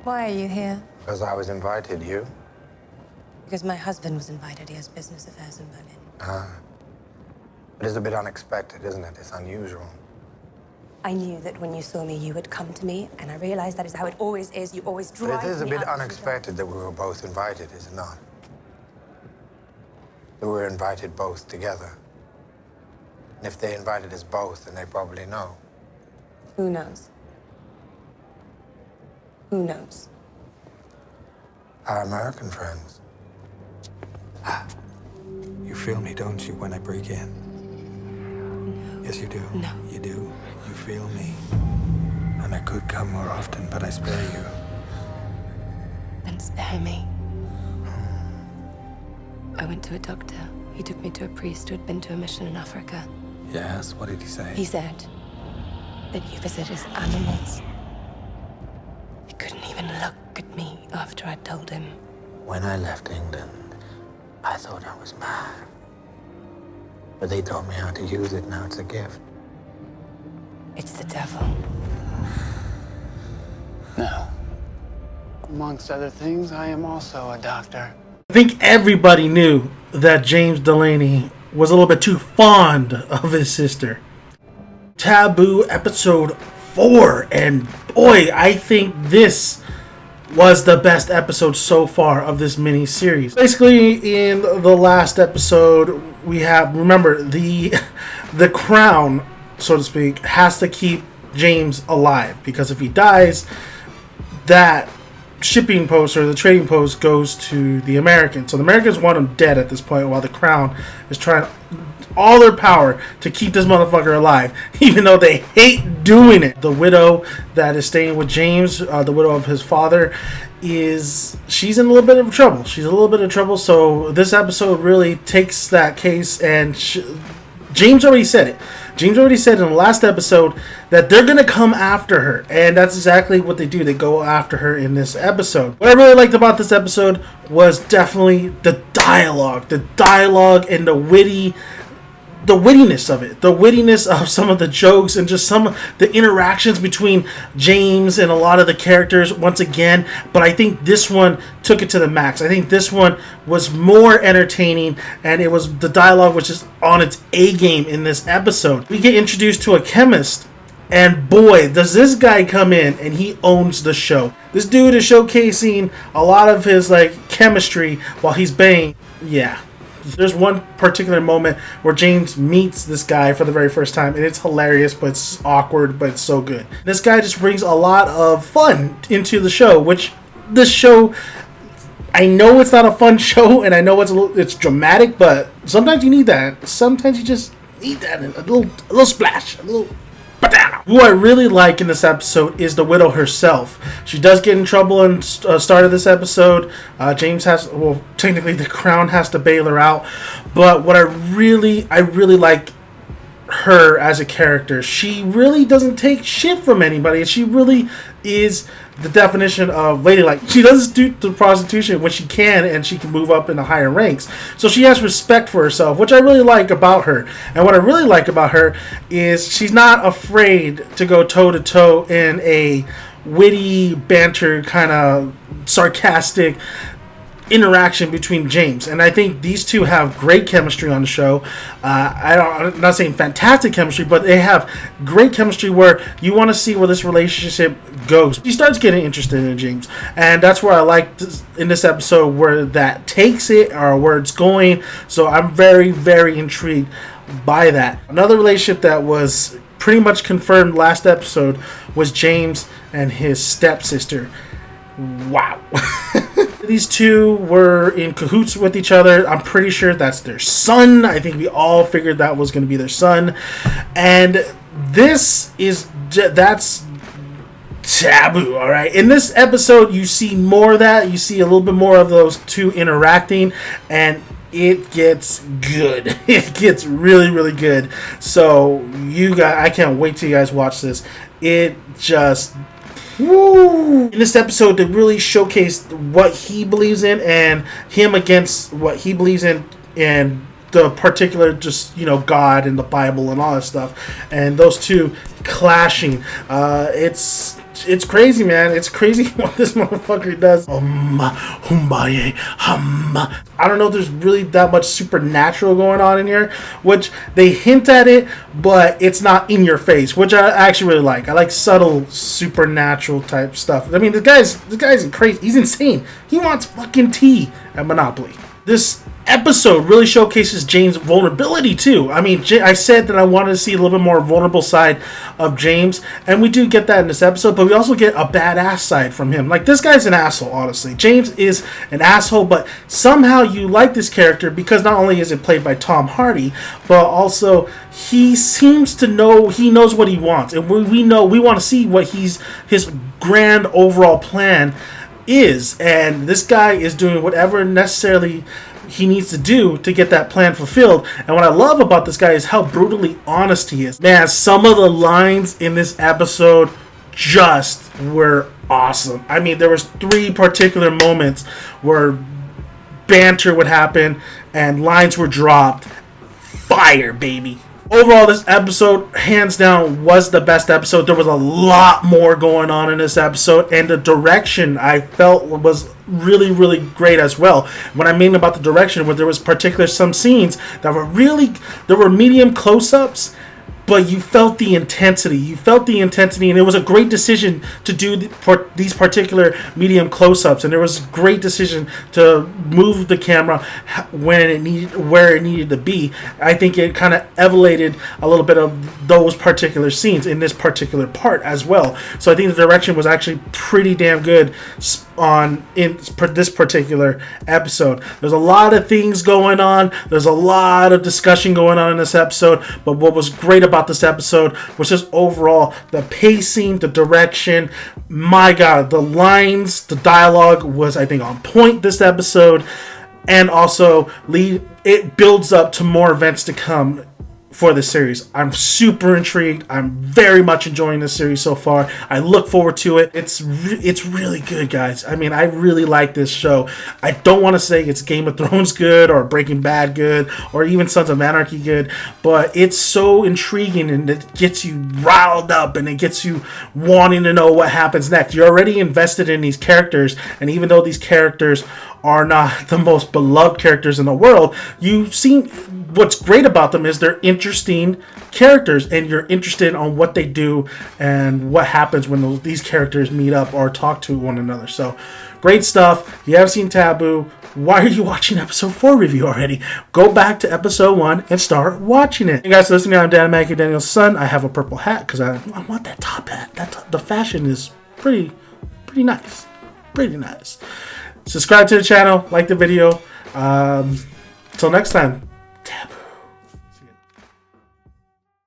Why are you here? Because I was invited, you? Because my husband was invited. He has business affairs in Berlin. It is a bit unexpected, isn't it? It's unusual. I knew that when you saw me, you would come to me, and I realized that is how it always is. You always drive me But it is a bit out unexpected that we were both invited, is it not? That we were invited both together. And if they invited us both, then they probably know. Who knows? Who knows? Our American friends. You feel me, don't you, when I break in? No. Yes, you do. No. You do. You feel me. And I could come more often, but I spare you. Then spare me. I went to a doctor. He took me to a priest who had been to a mission in Africa. Yes, what did he say? He said that you visit his animals. He couldn't even look at me after I told him. When I left England, I thought I was mad. But they taught me how to use it. Now it's a gift. It's the devil. No. Amongst other things, I am also a doctor. I think everybody knew that James Delaney was a little bit too fond of his sister. Taboo episode 4, and boy, I think this was the best episode so far of this mini-series. Basically, in the last episode, we have, remember, the crown, so to speak, has to keep James alive, because if he dies, that shipping post or the trading post goes to the Americans. So the Americans want him dead at this point, while the crown is trying all their power to keep this motherfucker alive, even though they hate doing it. The widow that is staying with James, the widow of his father, she's in a little bit of trouble. She's a little bit of trouble. So this episode really takes that case, and James already said it. James already said in the last episode that they're going to come after her. And that's exactly what they do. They go after her in this episode. What I really liked about this episode was definitely the dialogue. The dialogue and the wittiness of it. The wittiness of some of the jokes and just some of the interactions between James and a lot of the characters once again. But I think this one took it to the max. I think this one was more entertaining, and it was the dialogue was just on its A game in this episode. We get introduced to a chemist, and boy, does this guy come in and he owns the show. This dude is showcasing a lot of his chemistry while he's banging. Yeah. There's one particular moment where James meets this guy for the very first time, and it's hilarious, but it's awkward, but it's so good. This guy just brings a lot of fun into the show, which this show, I know it's not a fun show, and I know it's dramatic, but sometimes you need that. Sometimes you just need that, a little splash, a little banana. Who I really like in this episode is the widow herself. She does get in trouble in start of this episode. James technically the crown has to bail her out. But what I really like her as a character. She really doesn't take shit from anybody. She really is the definition of ladylike. She doesn't stoop to prostitution when she can, and she can move up in the higher ranks. So she has respect for herself, which I really like about her. And what I really like about her is she's not afraid to go toe-to-toe in a witty, banter, kind of sarcastic interaction between James, and I think these two have great chemistry on the show. I'm not saying fantastic chemistry, but they have great chemistry where you want to see where this relationship goes. He starts getting interested in James, and that's where I like in this episode where that takes it or where it's going. So I'm very, very intrigued by that. Another relationship that was pretty much confirmed last episode was James and his stepsister. Wow. These two were in cahoots with each other. I'm pretty sure that's their son. I think we all figured that was going to be their son. And that's Taboo, all right? In this episode, you see more of that. You see a little bit more of those two interacting, and it gets good. It gets really, really good. So I can't wait till you guys watch this. It just... Woo! In this episode, they really showcased what he believes in and him against what he believes in, and the particular, just, God and the Bible and all that stuff, and those two clashing. It's it's crazy, man. It's crazy what this motherfucker does. Humbaye, hum. I don't know if there's really that much supernatural going on in here, which they hint at it, but it's not in your face, which I actually really like. I like subtle supernatural type stuff. I mean, the guy's crazy. He's insane. He wants fucking tea at Monopoly. This episode really showcases James' vulnerability too. I mean, I said that I wanted to see a little bit more vulnerable side of James, and we do get that in this episode, but we also get a badass side from him. Like, this guy's an asshole, honestly. James is an asshole, but somehow you like this character because not only is it played by Tom Hardy, but also he seems to know, he knows what he wants, and we want to see what his grand overall plan is, and this guy is doing whatever necessarily he needs to do to get that plan fulfilled. And what I love about this guy is how brutally honest he is. Man, some of the lines in this episode just were awesome. I mean, there was 3 particular moments where banter would happen and lines were dropped. Fire, baby. Overall, this episode, hands down, was the best episode. There was a lot more going on in this episode, and the direction I felt was really, really great as well. What I mean about the direction was there was some scenes that were there were medium close-ups, but you felt the intensity. And it was a great decision to do these particular medium close-ups. And there was a great decision to move the camera where it needed to be. I think it kind of elevated a little bit of those particular scenes in this particular part as well. So I think the direction was actually pretty damn good in this particular episode. There's a lot of things going on. There's a lot of discussion going on in this episode. But what was great about this episode was just overall the pacing, the direction. My God, the lines, the dialogue was, I think, on point this episode. And also, it builds up to more events to come for the series. I'm super intrigued. I'm very much enjoying this series so far. I look forward to it. It's really good, guys. I mean, I really like this show. I don't want to say it's Game of Thrones good or Breaking Bad good or even Sons of Anarchy good, but it's so intriguing and it gets you riled up and it gets you wanting to know what happens next. You're already invested in these characters, and even though these characters are not the most beloved characters in the world, what's great about them is they're interesting characters, and you're interested on what they do and what happens when these characters meet up or talk to one another. So, great stuff. If you haven't seen Taboo, why are you watching episode 4 review already? Go back to episode 1 and start watching it. Hey guys, listening, I'm Dan Mackey, Daniel's son. I have a purple hat because I want that top hat. The fashion is pretty nice. Pretty nice. Subscribe to the channel, like the video. Till next time.